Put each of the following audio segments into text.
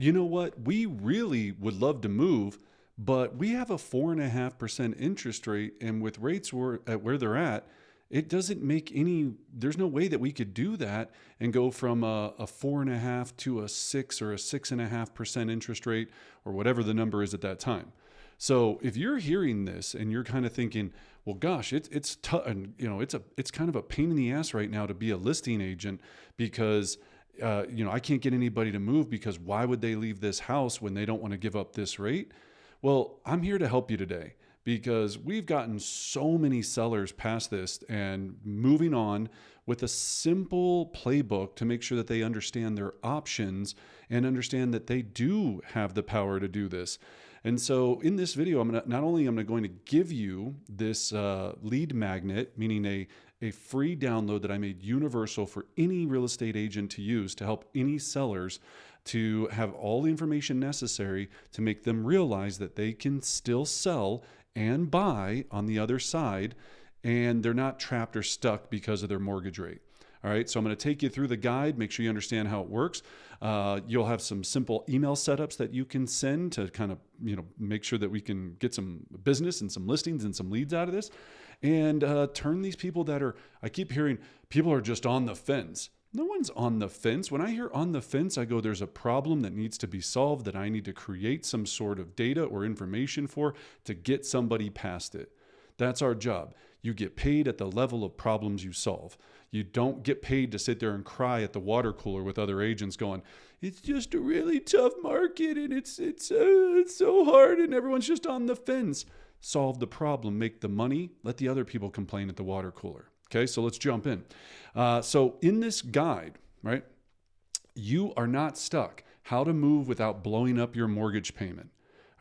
you know what? We really would love to move, but we have a 4.5% interest rate. And with rates at where they're at, it doesn't make there's no way that we could do that and go from a 4.5 to a 6 or a 6.5% interest rate or whatever the number is at that time. So if you're hearing this and you're kind of thinking, well, gosh, it's tough, and it's kind of a pain in the ass right now to be a listing agent because I can't get anybody to move because why would they leave this house when they don't want to give up this rate? Well, I'm here to help you today because we've gotten so many sellers past this and moving on with a simple playbook to make sure that they understand their options and understand that they do have the power to do this. And so in this video, not only am I going to give you this lead magnet, meaning a free download that I made universal for any real estate agent to use to help any sellers to have all the information necessary to make them realize that they can still sell and buy on the other side, and they're not trapped or stuck because of their mortgage rate. All right, so I'm going to take you through the guide, make sure you understand how it works. You'll have some simple email setups that you can send to kind of, make sure that we can get some business and some listings and some leads out of this, and turn these people I keep hearing people are just on the fence. No one's on the fence. When I hear on the fence, I go, there's a problem that needs to be solved that I need to create some sort of data or information for to get somebody past it. That's our job. You get paid at the level of problems you solve. You don't get paid to sit there and cry at the water cooler with other agents going, it's just a really tough market and it's so hard and everyone's just on the fence. Solve the problem, make the money, let the other people complain at the water cooler. Okay, so let's jump in. So in this guide, right, you are not stuck. How to move without blowing up your mortgage payment.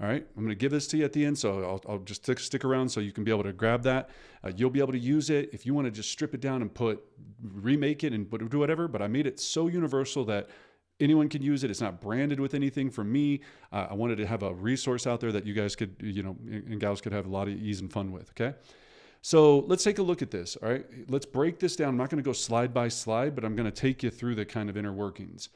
All right, I'm going to give this to you at the end, so I'll just stick around so you can be able to grab that. You'll be able to use it if you want to just strip it down and remake it and do whatever, but I made it so universal that anyone can use it. It's not branded with anything from me. I wanted to have a resource out there that you guys could, and gals could have a lot of ease and fun with, okay? So let's take a look at this, all right? Let's break this down. I'm not going to go slide by slide, but I'm going to take you through the kind of inner workings.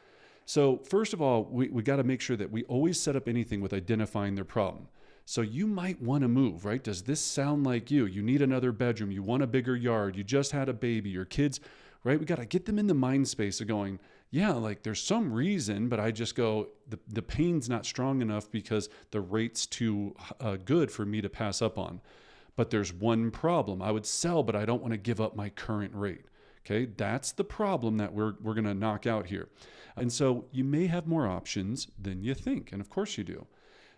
So first of all, we got to make sure that we always set up anything with identifying their problem. So you might want to move, right? Does this sound like you? You need another bedroom. You want a bigger yard. You just had a baby. Your kids, right? We got to get them in the mind space of going, yeah, like there's some reason, but I just go, the pain's not strong enough because the rate's too good for me to pass up on. But there's one problem. I would sell, but I don't want to give up my current rate. Okay, that's the problem that we're going to knock out here. And so you may have more options than you think. And of course you do.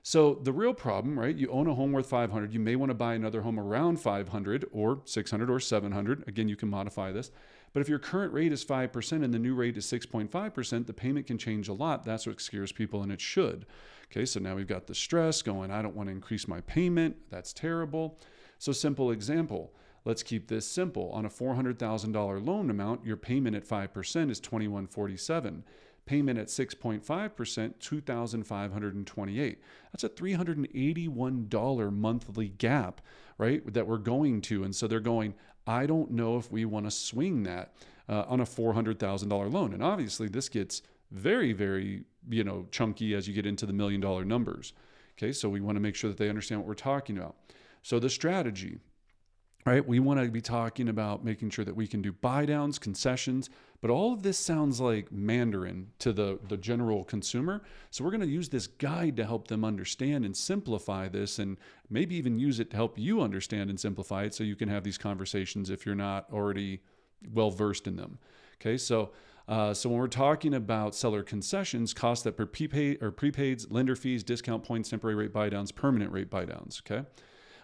So the real problem, right? You own a home worth 500. You may want to buy another home around 500 or 600 or 700. Again, you can modify this. But if your current rate is 5% and the new rate is 6.5%, the payment can change a lot. That's what scares people, and it should. Okay, so now we've got the stress going, I don't want to increase my payment. That's terrible. So simple example. Let's keep this simple. On a $400,000 loan amount, your payment at 5% is $2,147. Payment at 6.5%, $2,528. That's a $381 monthly gap, right, that we're going to. And so they're going, I don't know if we want to swing that on a $400,000 loan. And obviously this gets very, very, chunky as you get into the $1 million numbers. Okay, so we want to make sure that they understand what we're talking about. So the strategy, right? We want to be talking about making sure that we can do buydowns, concessions, but all of this sounds like Mandarin to the general consumer. So we're going to use this guide to help them understand and simplify this, and maybe even use it to help you understand and simplify it so you can have these conversations if you're not already well versed in them. Okay, so when we're talking about seller concessions, costs that per prepaid or prepaids, lender fees, discount points, temporary rate buydowns, permanent rate buydowns. Okay.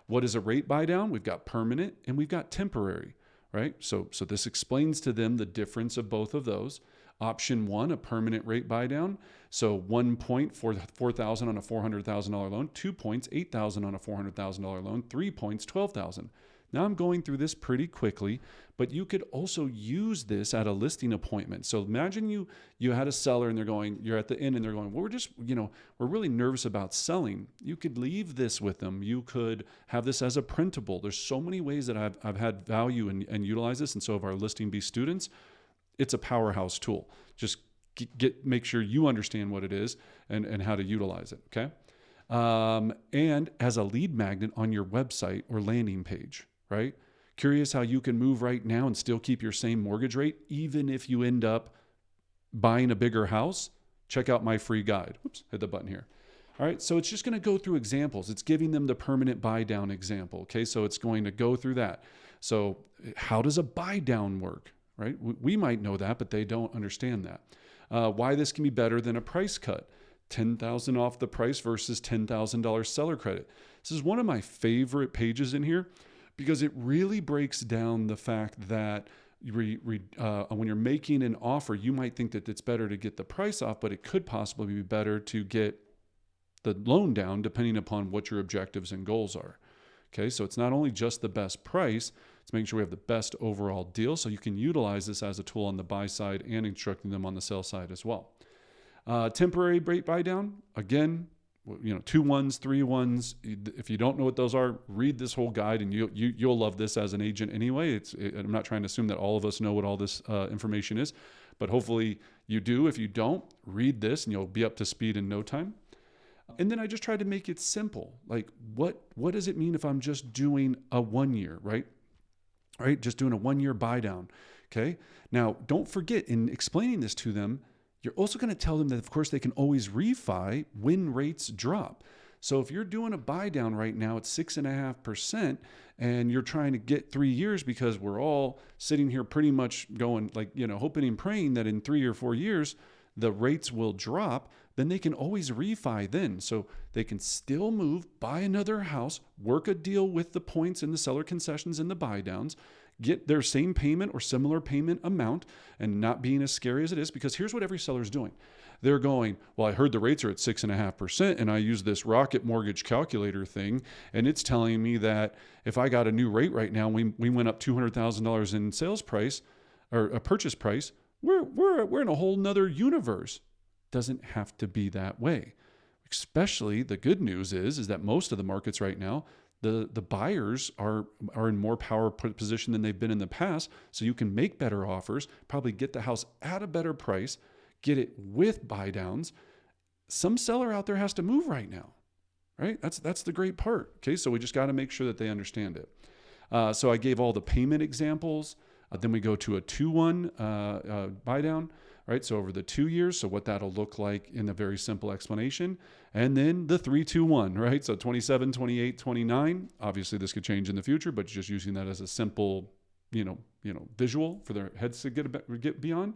What is a rate buy down? We've got permanent and we've got temporary, right? So this explains to them the difference of both of those. Option one, a permanent rate buy down. So 1 point for $4,000 on a $400,000 loan, 2 points, $8,000 on a $400,000 loan, 3 points, $12,000. Now I'm going through this pretty quickly, but you could also use this at a listing appointment. So imagine you had a seller and you're at the end and they're going, well, we're really nervous about selling. You could leave this with them. You could have this as a printable. There's so many ways that I've had value and utilize this. And so of our listing bee students, it's a powerhouse tool. Just make sure you understand what it is and how to utilize it. Okay. And as a lead magnet on your website or landing page, right? Curious how you can move right now and still keep your same mortgage rate, even if you end up buying a bigger house? Check out my free guide. Oops, hit the button here. All right, so it's just going to go through examples. It's giving them the permanent buy down example. Okay, so it's going to go through that. So how does a buy down work, right? We might know that, but they don't understand that. Why this can be better than a price cut. $10,000 off the price versus $10,000 seller credit. This is one of my favorite pages in here because it really breaks down the fact that when you're making an offer, you might think that it's better to get the price off, but it could possibly be better to get the loan down depending upon what your objectives and goals are. Okay, so it's not only just the best price, it's making sure we have the best overall deal. So you can utilize this as a tool on the buy side and instructing them on the sell side as well. Temporary rate buy down, again, 2 1s, 3 1s. If you don't know what those are, read this whole guide and you'll love this as an agent anyway. I'm not trying to assume that all of us know what all this information is, but hopefully you do. If you don't, read this and you'll be up to speed in no time. And then I just tried to make it simple. Like what does it mean if I'm just doing a 1 year, right? All right, just doing a 1 year buy down. Okay. Now don't forget in explaining this to them, you're also going to tell them that, of course, they can always refi when rates drop. So if you're doing a buy down right now at 6.5% and you're trying to get 3 years because we're all sitting here pretty much going like, hoping and praying that in 3 or 4 years, the rates will drop, then they can always refi then. So they can still move, buy another house, work a deal with the points and the seller concessions and the buy downs, get their same payment or similar payment amount and not being as scary as it is. Because here's what every seller is doing. They're going, well, I heard the rates are at 6.5% and I use this Rocket Mortgage calculator thing. And it's telling me that if I got a new rate right now, we went up $200,000 in sales price or a purchase price. We're in a whole nother universe. Doesn't have to be that way. Especially the good news is that most of the markets right now, the buyers are in more power position than they've been in the past. So you can make better offers, probably get the house at a better price, get it with buy downs. Some seller out there has to move right now, right? That's the great part. Okay, so we just got to make sure that they understand it. So I gave all the payment examples. Then we go to a 2-1 buy down. Right, so over the 2 years, so what that'll look like in a very simple explanation. And then the 3-2-1, right? So 27, 28, 29. Obviously, this could change in the future, but just using that as a simple, visual for their heads to get beyond,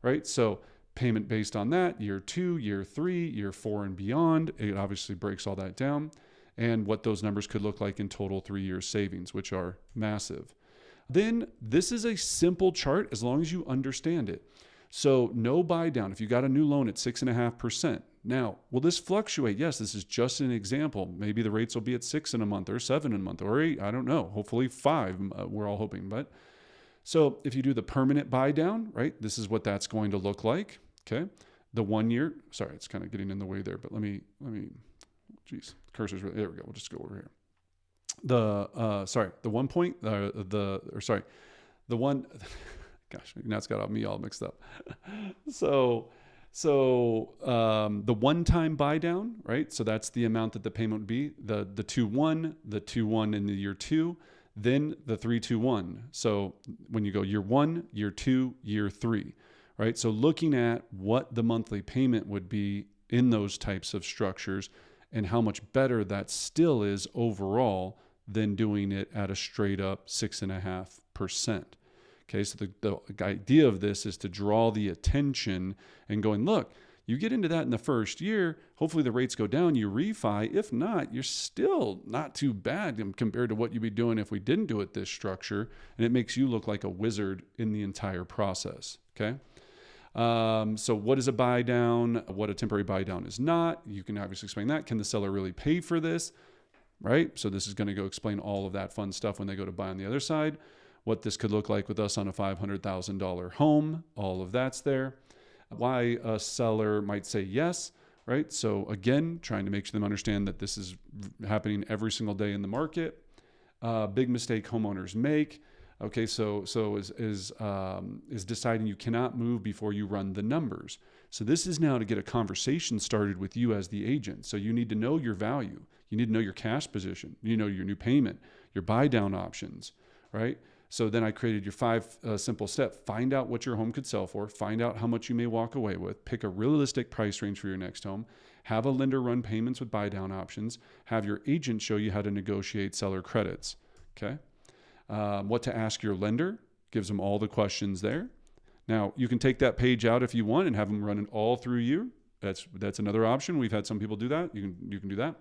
right? So payment based on that, year 2, year 3, year 4, and beyond. It obviously breaks all that down and what those numbers could look like in total 3 years savings, which are massive. Then this is a simple chart as long as you understand it. So no buy down if you got a new loan at 6.5%. Now, will this fluctuate? Yes, this is just an example. Maybe the rates will be at 6 in a month or 7 in a month or 8. I don't know. Hopefully 5. We're all hoping. But so if you do the permanent buy down, right, this is what that's going to look like. Okay. The 1 year, sorry, it's kind of getting in the way there, but let me, geez, cursor's really, there we go. We'll just go over here. The one, gosh, now it's got me all mixed up. So the one-time buy down, right? So that's the amount that the payment would be. The 2-1, the 2-1 in the year 2, then the 3-2-1. So when you go year 1, year 2, year 3, right? So looking at what the monthly payment would be in those types of structures and how much better that still is overall than doing it at a straight up 6.5%. Okay, so the idea of this is to draw the attention and going, look, you get into that in the first year, hopefully the rates go down, you refi. If not, you're still not too bad compared to what you'd be doing if we didn't do it this structure, and it makes you look like a wizard in the entire process, okay? So what is a buy down? What a temporary buy down is not. You can obviously explain that. Can the seller really pay for this, right? So this is going to go explain all of that fun stuff when they go to buy on the other side. What this could look like with us on a $500,000 home, all of that's there. Why a seller might say yes, right? So again, trying to make them understand that this is happening every single day in the market. Big mistake homeowners make. Okay, so is deciding you cannot move before you run the numbers. So this is now to get a conversation started with you as the agent. So you need to know your value. You need to know your cash position. You know your new payment, your buy down options, right? So then I created your 5 simple steps. Find out what your home could sell for. Find out how much you may walk away with. Pick a realistic price range for your next home. Have a lender run payments with buy down options. Have your agent show you how to negotiate seller credits. Okay. What to ask your lender. Gives them all the questions there. Now, you can take that page out if you want and have them run it all through you. That's another option. We've had some people do that. You can do that.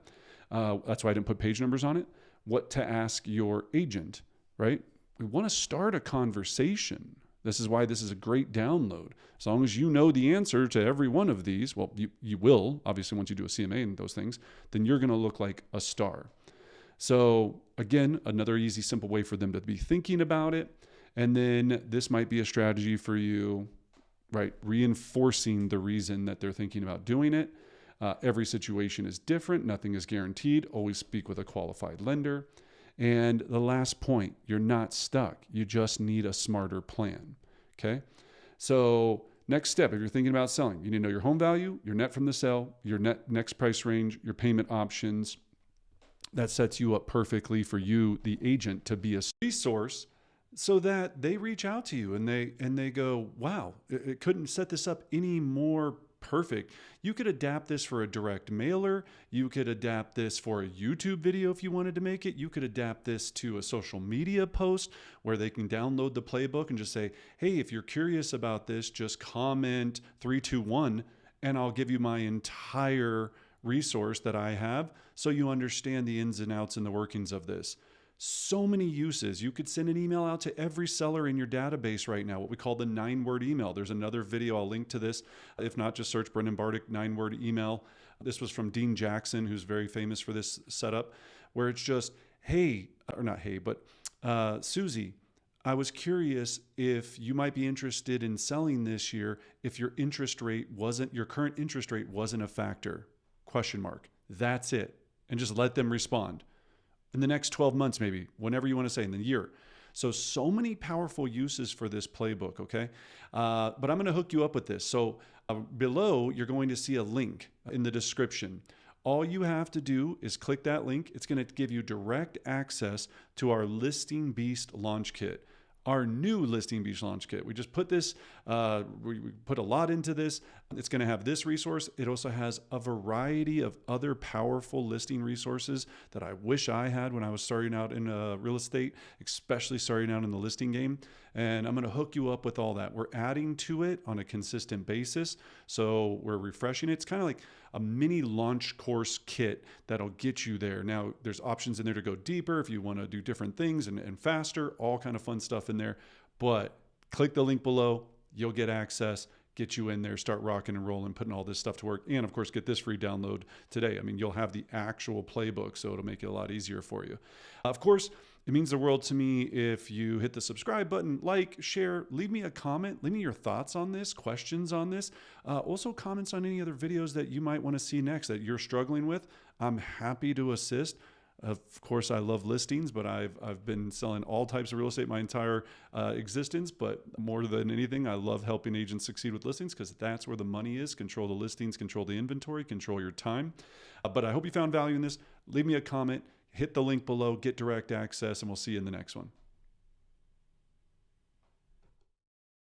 That's why I didn't put page numbers on it. What to ask your agent, right? We want to start a conversation. This is why this is a great download. As long as you know the answer to every one of these, well, you will, obviously, once you do a CMA and those things, then you're going to look like a star. So again, another easy, simple way for them to be thinking about it. And then this might be a strategy for you, right? Reinforcing the reason that they're thinking about doing it. Every situation is different. Nothing is guaranteed. Always speak with a qualified lender. And the last point, you're not stuck. You just need a smarter plan. Okay. So next step, if you're thinking about selling, you need to know your home value, your net from the sale, your next price range, your payment options. That sets you up perfectly for you, the agent, to be a resource so that they reach out to you and they go, wow, it couldn't set this up any more perfect. You could adapt this for a direct mailer. You could adapt this for a YouTube video if you wanted to make it. You could adapt this to a social media post where they can download the playbook and just say, hey, if you're curious about this, just comment 321 and I'll give you my entire resource that I have so you understand the ins and outs and the workings of this. So many uses. You could send an email out to every seller in your database right now, what we call the 9-word email. There's another video. I'll link to this. If not, just search Brendan Bartic 9-word email. This was from Dean Jackson, who's very famous for this setup, where it's just, hey, or not hey, but Susie, I was curious if you might be interested in selling this year if your current interest rate wasn't a factor, ? That's it. And just let them respond. In the next 12 months, maybe, whenever you want to say, in the year. So many powerful uses for this playbook, okay? But I'm going to hook you up with this. So below, you're going to see a link in the description. All you have to do is click that link. It's going to give you direct access to our Listing Beast launch kit. Our new Listing Beast launch kit. We just put this, we put a lot into this. It's going to have this resource. It also has a variety of other powerful listing resources that I wish I had when I was starting out in real estate, especially starting out in the listing game. And I'm going to hook you up with all that. We're adding to it on a consistent basis. So we're refreshing it. It's kind of like a mini launch course kit that'll get you there. Now, there's options in there to go deeper if you want to do different things and faster, all kind of fun stuff in there. But click the link below. You'll get access, get you in there, start rocking and rolling, putting all this stuff to work. And of course, get this free download today. I mean, you'll have the actual playbook, so it'll make it a lot easier for you. Of course, it means the world to me if you hit the subscribe button, like, share, leave me a comment, leave me your thoughts on this, questions on this. Also comments on any other videos that you might want to see next that you're struggling with. I'm happy to assist. Of course, I love listings, but I've been selling all types of real estate my entire existence. But more than anything, I love helping agents succeed with listings because that's where the money is. Control the listings, control the inventory, control your time. But I hope you found value in this. Leave me a comment, hit the link below, get direct access, and we'll see you in the next one.